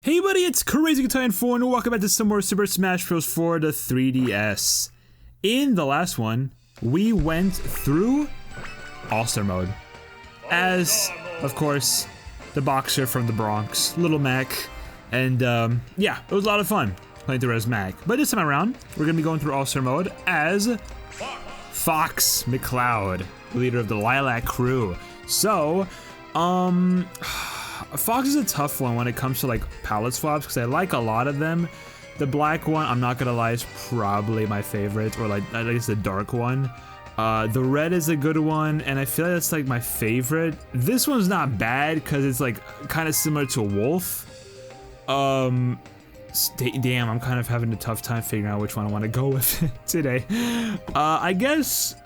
Hey buddy, it's Crazy Guitar 4 and welcome back to some more Super Smash Bros. For the 3DS. In the last one, we went through All-Star Mode. As, of course, the boxer from the Bronx, Little Mac. And yeah, it was a lot of fun playing through as Mac. But this time around, we're going to be going through All-Star Mode as Fox McCloud, leader of the Lilac Crew. So, Fox is a tough one when it comes to like palette swaps because I like a lot of them. The black one, I'm not gonna lie, is probably my favorite, or like at least the dark one. The red is a good one, and I feel like that's like my favorite. This one's not bad because it's like kind of similar to Wolf. Damn, I'm kind of having a tough time figuring out which one I want to go with today. I guess.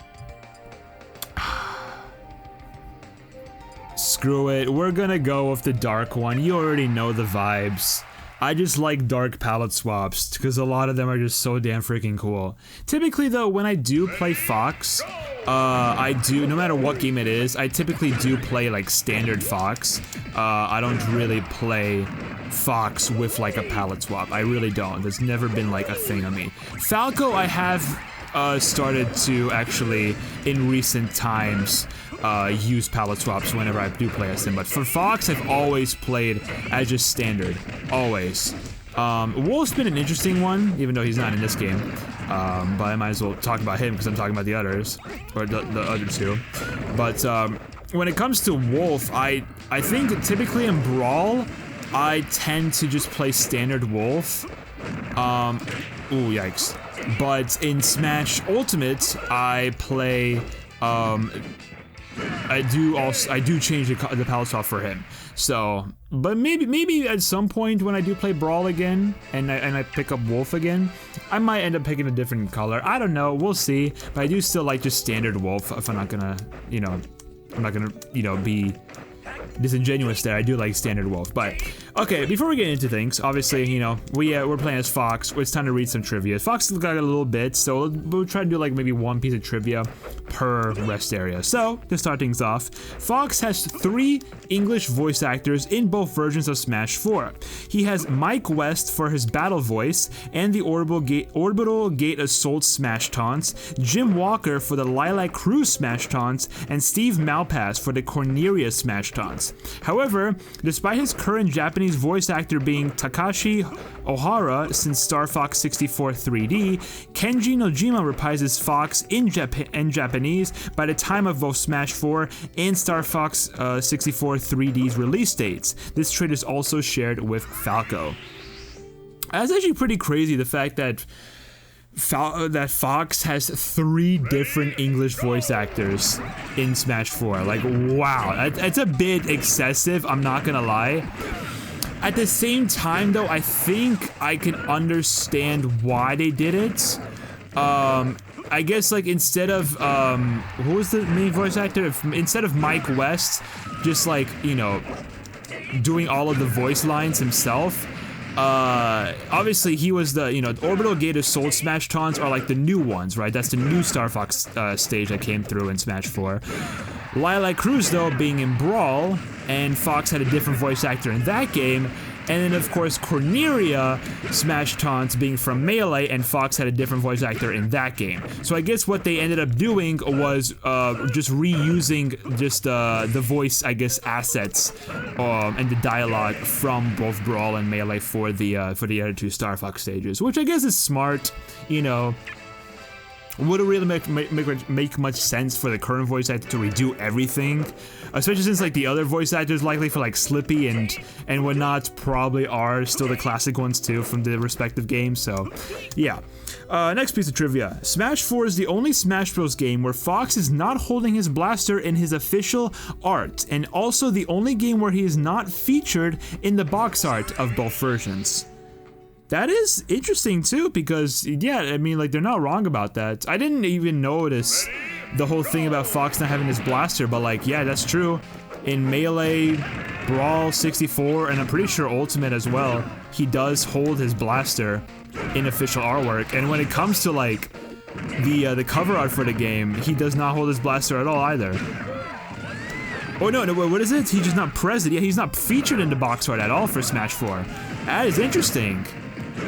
Screw it, we're gonna go with the dark one. You already know the vibes. I just like dark palette swaps because a lot of them are just so damn freaking cool. Typically though, when I do play Fox, I do, no matter what game it is, I typically do play like standard Fox. I don't really play Fox with like a palette swap. I really don't. There's never been like a thing on me. Falco I have started to actually, in recent times, use palette swaps whenever I do play as him, but for Fox, I've always played as just standard, always. Wolf's been an interesting one, even though he's not in this game, but I might as well talk about him because I'm talking about the others, or the other two. But when it comes to Wolf, I think typically in Brawl, I tend to just play standard Wolf. Ooh, yikes. But in Smash Ultimate, I play, I do change the palette swap for him. So, but maybe at some point when I do play Brawl again and I pick up Wolf again, I might end up picking a different color. I don't know, we'll see. But I do still like just standard Wolf if I'm not gonna, be disingenuous there. I do like standard Wolf. But okay, before we get into things, obviously, we're playing as Fox. It's time to read some trivia. Fox has got a little bit, so we'll try to do like maybe one piece of trivia per rest area. So to start things off, Fox has 3 English voice actors in both versions of Smash 4. He has Mike West for his battle voice and the Orbital Gate Assault Smash taunts, Jim Walker for the Lilac Crew Smash taunts, and Steve Malpass for the Corneria Smash taunts. However, despite his current Japanese voice actor being Takashi Ohara since Star Fox 64 3D, Kenji Nojima reprises Fox in Japanese by the time of both Smash 4 and Star Fox 64 3D's release dates. This trait is also shared with Falco. That's actually pretty crazy, the fact that Fox has 3 different English voice actors in Smash 4. Like, wow, that's a bit excessive, I'm not gonna lie. At the same time, though, I think I can understand why they did it. I guess, like, instead of, who was the main voice actor? Instead of Mike West, just, like, doing all of the voice lines himself, obviously he was the, Orbital Gate Assault Smash taunts are like the new ones, right? That's the new Star Fox stage that came through in Smash 4. Lilac Cruz, though, being in Brawl, and Fox had a different voice actor in that game. And then, of course, Corneria Smash taunts being from Melee, and Fox had a different voice actor in that game. So I guess what they ended up doing was just reusing just the voice, I guess, assets and the dialogue from both Brawl and Melee for the other 2 Star Fox stages, which I guess is smart, Wouldn't really make much sense for the current voice actor to redo everything, especially since like the other voice actors likely for like Slippy and whatnot probably are still the classic ones too from the respective games. So yeah. Next piece of trivia. Smash 4 is the only Smash Bros. Game where Fox is not holding his blaster in his official art, and also the only game where he is not featured in the box art of both versions. That is interesting too, because yeah, I mean, like, they're not wrong about that. I didn't even notice the whole thing about Fox not having his blaster, but like, yeah, that's true. In Melee, Brawl 64, and I'm pretty sure Ultimate as well, he does hold his blaster in official artwork. And when it comes to like the cover art for the game, he does not hold his blaster at all either. Oh no, what is it? He's just not present. Yeah, he's not featured in the box art at all for Smash 4. That is interesting.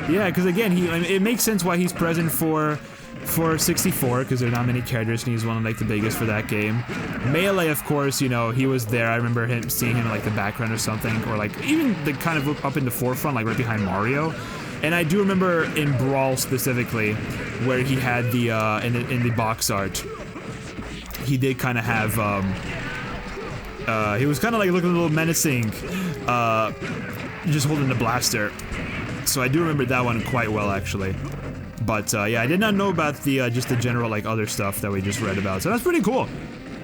Yeah, because again, I mean, it makes sense why he's present for 64, because there are not many characters, and he's one of like the biggest for that game. Melee, of course, you know, he was there. I remember seeing him in like the background or something, or like even the kind of up in the forefront, like right behind Mario. And I do remember in Brawl specifically, where he had the in the box art, he did kind of have he was kind of like looking a little menacing, just holding the blaster. So I do remember that one quite well, actually. But yeah, I did not know about the just the general like other stuff that we just read about. So that's pretty cool.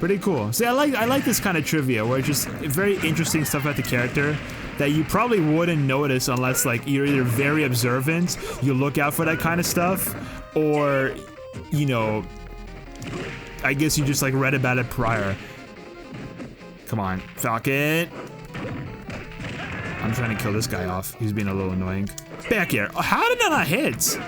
Pretty cool. See, I like this kind of trivia where it's just very interesting stuff about the character that you probably wouldn't notice unless like you're either very observant, you look out for that kind of stuff, or you know, I guess you just like read about it prior. Come on, Falcon. I'm trying to kill this guy off. He's being a little annoying. Back here. How did that not hit?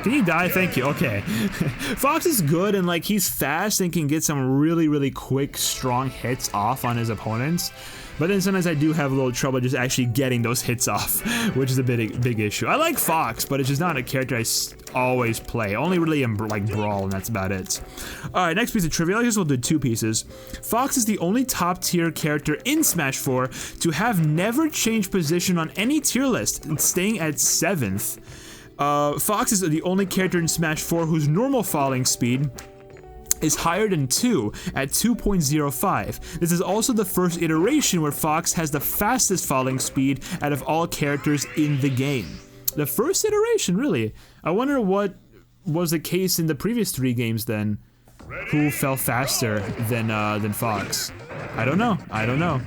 Can you die? Thank you. Okay. Fox is good and like he's fast and can get some really quick, strong hits off on his opponents. But then sometimes I do have a little trouble just actually getting those hits off, which is a big issue. I like Fox, but it's just not a character I always play. Only really in like Brawl, and that's about it. Alright, next piece of trivia. I guess we'll do two pieces. Fox is the only top tier character in Smash 4 to have never changed position on any tier list, staying at 7th. Fox is the only character in Smash 4 whose normal falling speed is higher than 2 at 2.05. This is also the first iteration where Fox has the fastest falling speed out of all characters in the game. The first iteration, really. I wonder what was the case in the previous 3 games then. Who fell faster than Fox? I don't know. I don't know.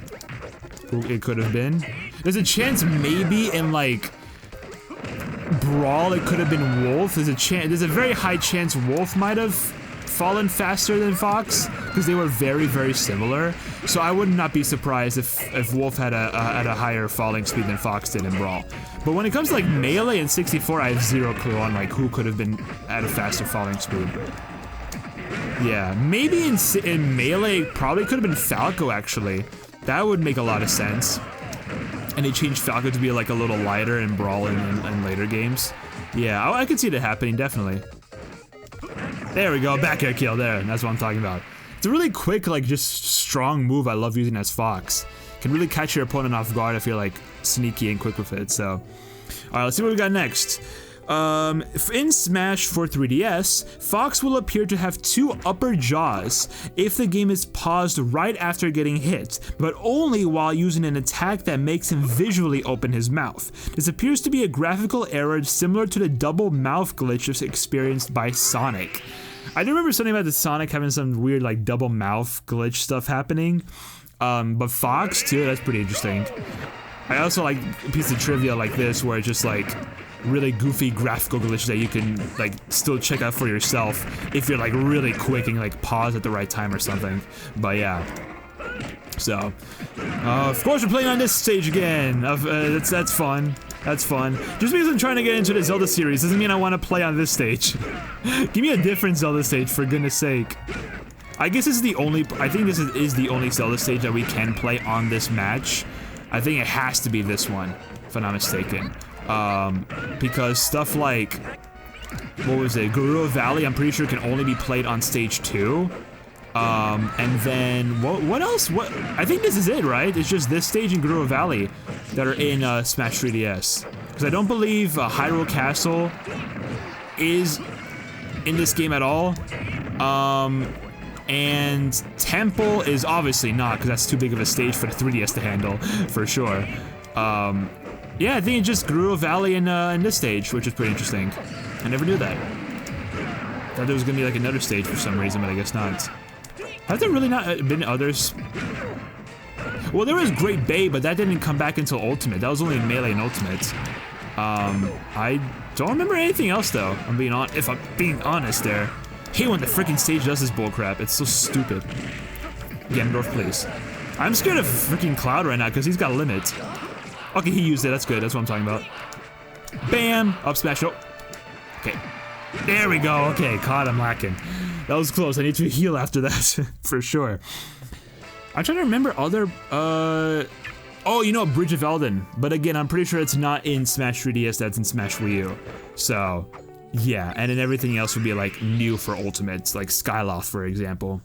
Who it could have been. There's a chance maybe in like Brawl it could have been Wolf. There's a very high chance Wolf might have fallen faster than Fox because they were very similar. So I would not be surprised if Wolf had a higher falling speed than Fox did in Brawl. But when it comes to like Melee and 64, I have zero clue on like who could have been at a faster falling speed. Yeah, maybe in Melee it probably could have been Falco actually. That would make a lot of sense. And they changed Falco to be like a little lighter in Brawl in later games. Yeah, I could see that happening, definitely. There we go, back air kill there, that's what I'm talking about. It's a really quick, like, just strong move I love using as Fox. Can really catch your opponent off guard if you're, like, sneaky and quick with it, so. Alright, let's see what we got next. In Smash for 3DS, Fox will appear to have 2 upper jaws if the game is paused right after getting hit, but only while using an attack that makes him visually open his mouth. This appears to be a graphical error similar to the double mouth glitch experienced by Sonic. I do remember something about the Sonic having some weird like double mouth glitch stuff happening, but Fox too, that's pretty interesting. I also like a piece of trivia like this where it's just like really goofy graphical glitches that you can like still check out for yourself if you're like really quick and like pause at the right time or something. But yeah. So, of course we're playing on this stage again. That's fun. That's fun. Just because I'm trying to get into the Zelda series doesn't mean I want to play on this stage. Give me a different Zelda stage, for goodness sake. I guess this is the only, I think this is the only Zelda stage that we can play on this match. I think it has to be this one, if I'm not mistaken. Because stuff like, what was it, Gerudo Valley, I'm pretty sure can only be played on stage 2. And then, what else? I think this is it, right? It's just this stage in Gerudo Valley that are in, Smash 3DS. Because I don't believe, Hyrule Castle is in this game at all. And Temple is obviously not, because that's too big of a stage for the 3DS to handle, for sure. Yeah, I think it's just Gerudo Valley in this stage, which is pretty interesting. I never knew that. Thought there was gonna be like another stage for some reason, but I guess not. Have there really not been others? Well, there was Great Bay, but that didn't come back until Ultimate. That was only in Melee and Ultimate. I don't remember anything else though. If I'm being honest there. I hate when the freaking stage does this bullcrap. It's so stupid. Ganondorf, please. I'm scared of freaking Cloud right now because he's got a limit. Okay, he used it. That's good. That's what I'm talking about. Bam! Up smash. Oh. Okay. There we go. Okay, God, I'm lacking. That was close. I need to heal after that, for sure. I'm trying to remember other, oh, you know, Bridge of Elden. But again, I'm pretty sure it's not in Smash 3DS, that's in Smash Wii U. So, yeah, and then everything else would be like new for Ultimates, like Skyloft, for example.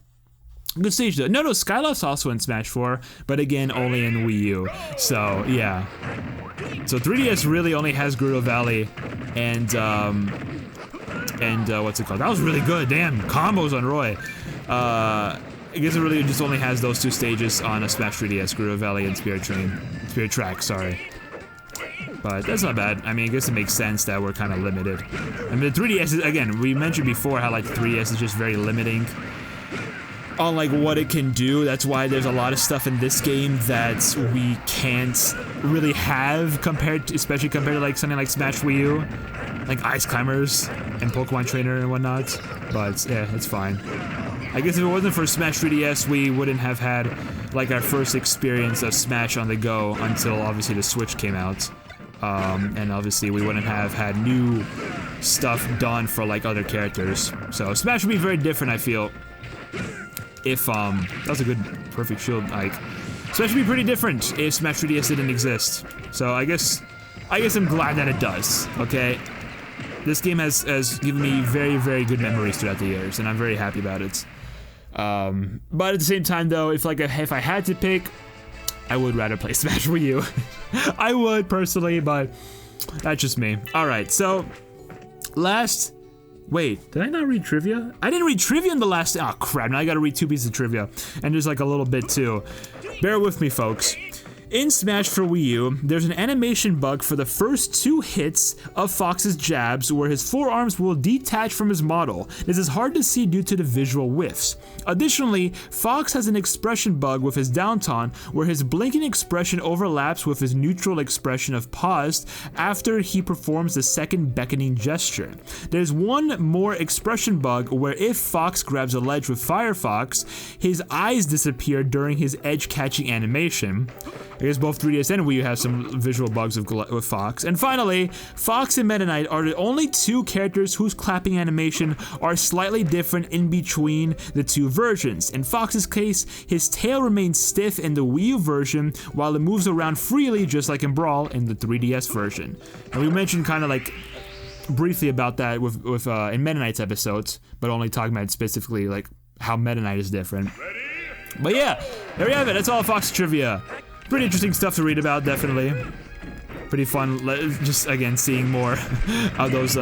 Good stage though. No, Skyloft's also in Smash 4, but again, only in Wii U. So, yeah. So 3DS really only has Gerudo Valley and what's it called? That was really good, damn, combos on Roy. I guess it really just only has those two stages on a Smash 3DS, Gerudo Valley and Spirit Track, sorry. But that's not bad. I mean, I guess it makes sense that we're kind of limited. I mean, the 3DS is, again, we mentioned before how like the 3DS is just very limiting on like what it can do. That's why there's a lot of stuff in this game that we can't really have especially compared to like something like Smash Wii U, like Ice Climbers and Pokemon Trainer and whatnot. But yeah, it's fine. I guess if it wasn't for Smash 3DS, we wouldn't have had like our first experience of Smash on the go until obviously the Switch came out. And obviously we wouldn't have had new stuff done for like other characters. So Smash would be very different, I feel. If, that was a good perfect shield, like, Smash would be pretty different if Smash 3DS didn't exist. So I guess I'm glad that it does, okay? This game has given me very, very good memories throughout the years, and I'm very happy about it. But at the same time though, if I had to pick, I would rather play Smash Wii U. I would, personally, but that's just me. Alright, so, wait, did I not read trivia? I didn't read trivia in the last, oh crap, now I gotta read 2 pieces of trivia. And there's like a little bit too. Bear with me, folks. In Smash for Wii U, there's an animation bug for the first 2 hits of Fox's jabs where his forearms will detach from his model. This is hard to see due to the visual whiffs. Additionally, Fox has an expression bug with his down taunt where his blinking expression overlaps with his neutral expression of paused after he performs the second beckoning gesture. There's one more expression bug where if Fox grabs a ledge with Firefox, his eyes disappear during his edge catching animation. I guess both 3DS and Wii U have some visual bugs with Fox. And finally, Fox and Meta Knight are the only 2 characters whose clapping animation are slightly different in between the 2 versions. In Fox's case, his tail remains stiff in the Wii U version, while it moves around freely just like in Brawl in the 3DS version. And we mentioned kind of like briefly about that in Meta Knight's episodes, but only talking about specifically like how Meta Knight is different. But yeah, there we have it. That's all Fox trivia. Pretty interesting stuff to read about, definitely. Pretty fun, just again, seeing more of those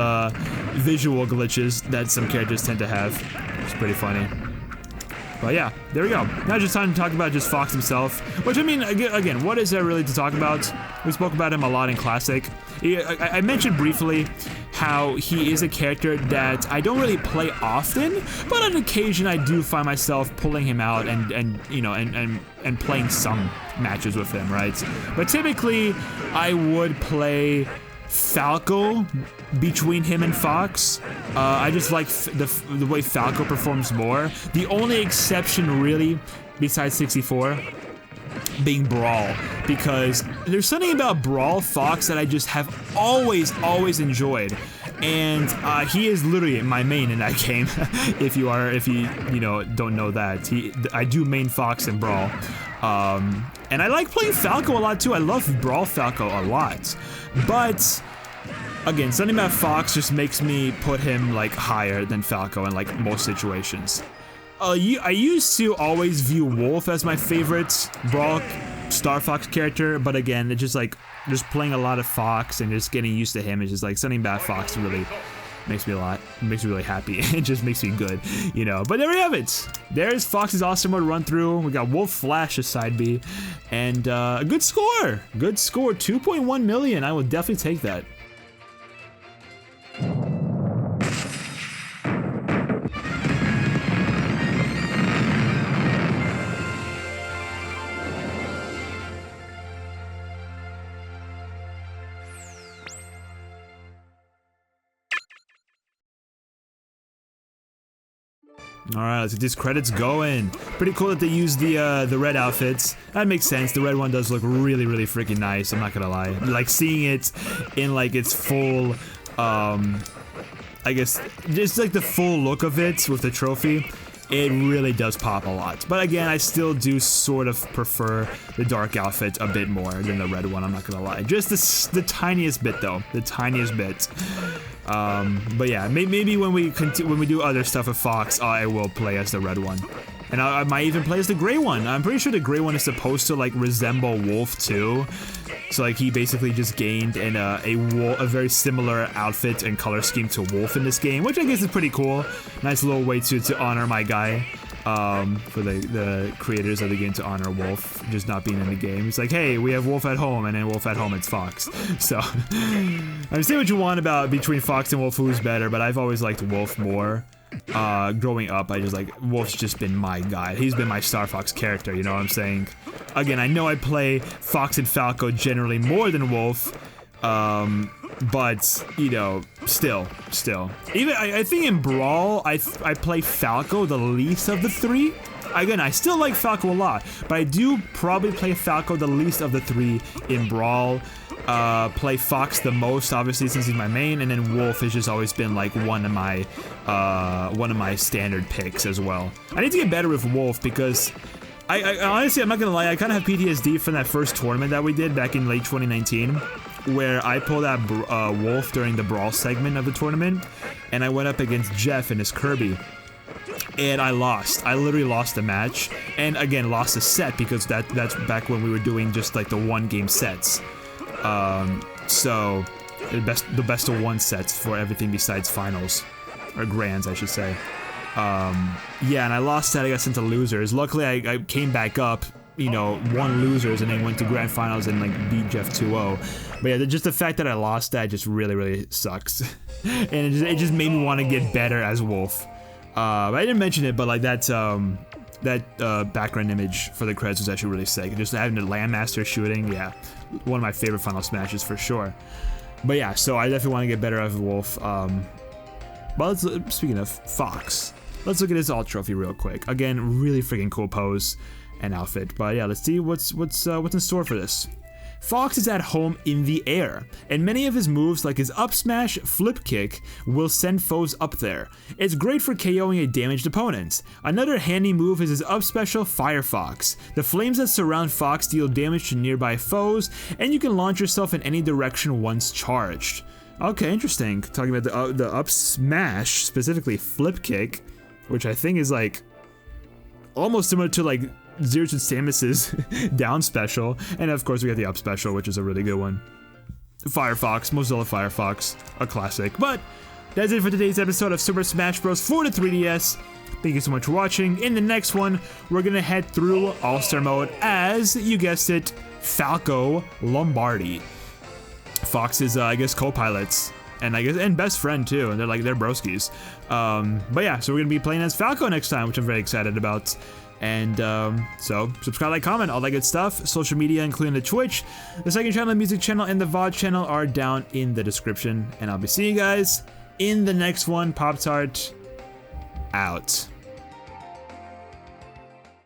visual glitches that some characters tend to have. It's pretty funny. But yeah, there we go. Now just time to talk about just Fox himself. Which, I mean, again, what is there really to talk about? We spoke about him a lot in Classic. I mentioned briefly how he is a character that I don't really play often, but on occasion I do find myself pulling him out and playing some matches with him, right? But typically, I would play Falco between him and Fox. I just like the way Falco performs more. The only exception really, besides 64, being Brawl, because there's something about Brawl Fox that I just have always enjoyed. And he is literally my main in that game. if you don't know that, I do main Fox in Brawl. And I like playing Falco a lot too. I love Brawl Falco a lot. But again, something about Fox just makes me put him like higher than Falco in like most situations. I used to always view Wolf as my favorite Brawl Star Fox character, but again, it's just like just playing a lot of Fox and just getting used to him. It's just like something about Fox really makes me really happy. It just makes me good, you know. But there we have it. There's Fox's awesome mode run through. We got Wolf Flash as side B, and a good score. Good score, 2.1 million. I will definitely take that. Alright, let's get these credits going. Pretty cool that they used the red outfits. That makes sense. The red one does look really freaking nice, I'm not gonna lie. Like, seeing it in, like, its full, I guess, just, like, the full look of it with the trophy. it really does pop a lot. But again, I still do sort of prefer the dark outfit a bit more than the red one, I'm not gonna lie. Just the tiniest bit though, the tiniest bit. But yeah, maybe when we do other stuff with Fox, I will play as the red one. And I might even play as the gray one. I'm pretty sure the gray one is supposed to like resemble Wolf too. So like he basically just gained a very similar outfit and color scheme to Wolf in this game, which I guess is pretty cool. Nice little way to honor my guy. For the creators of the game to honor Wolf just not being in the game. It's like, hey, we have Wolf at home, and then Wolf at home, it's Fox. So, I say what you want about between Fox and Wolf, who's better, but I've always liked Wolf more. Growing up, I just like, Wolf's just been my guy. He's been my Star Fox character, you know what I'm saying? Again, I know I play Fox and Falco generally more than Wolf, but, you know, still. Even, I think in Brawl, I play Falco the least of the three. Again, I still like Falco a lot, but I do probably play Falco the least of the three in Brawl. Play Fox the most, obviously, since he's my main, and then Wolf has just always been like one of my standard picks as well. I need to get better with Wolf because I honestly, I'm not gonna lie, I kind of have PTSD from that first tournament that we did back in late 2019, where I pulled out Wolf during the Brawl segment of the tournament, and I went up against Jeff and his Kirby. And I lost. I literally lost the match, and again lost the set because that's back when we were doing just like the 1-game sets. So the best of 1 sets for everything besides finals, or grands, I should say. Yeah, and I lost that. I got sent to losers. Luckily, I came back up, you know, won losers, and then went to grand finals and like beat Jeff 2-0. But yeah, just the fact that I lost that just really sucks, and it just made me want to get better as Wolf. I didn't mention it, but like that background image for the credits was actually really sick. Just having the Landmaster shooting, yeah, one of my favorite Final Smashes for sure. But yeah, so I definitely want to get better as Wolf. But speaking of Fox, let's look at his alt trophy real quick. Again, really freaking cool pose and outfit. But yeah, let's see what's in store for this. Fox is at home in the air, and many of his moves like his up smash, flip kick, will send foes up there. It's great for KOing a damaged opponent. Another handy move is his up special, Fire Fox. The flames that surround Fox deal damage to nearby foes, and you can launch yourself in any direction once charged. Okay, interesting. Talking about the up smash, specifically flip kick, which I think is like almost similar to like Zero Suit Samus's down special, and of course we have the up special, which is a really good one. Firefox, Mozilla Firefox, a classic. But that's it for today's episode of Super Smash Bros. For the 3DS. Thank you so much for watching. In the next one, we're gonna head through All-Star Mode as, you guessed it, Falco Lombardi. Fox's, I guess, co-pilots, and best friend too, and they're broskies. But yeah, so we're gonna be playing as Falco next time, which I'm very excited about. And so subscribe, like, comment, all that good stuff. Social media, including the Twitch, the second channel, the music channel, and the VOD channel are down in the description. And I'll be seeing you guys in the next one. Pop-Tart out.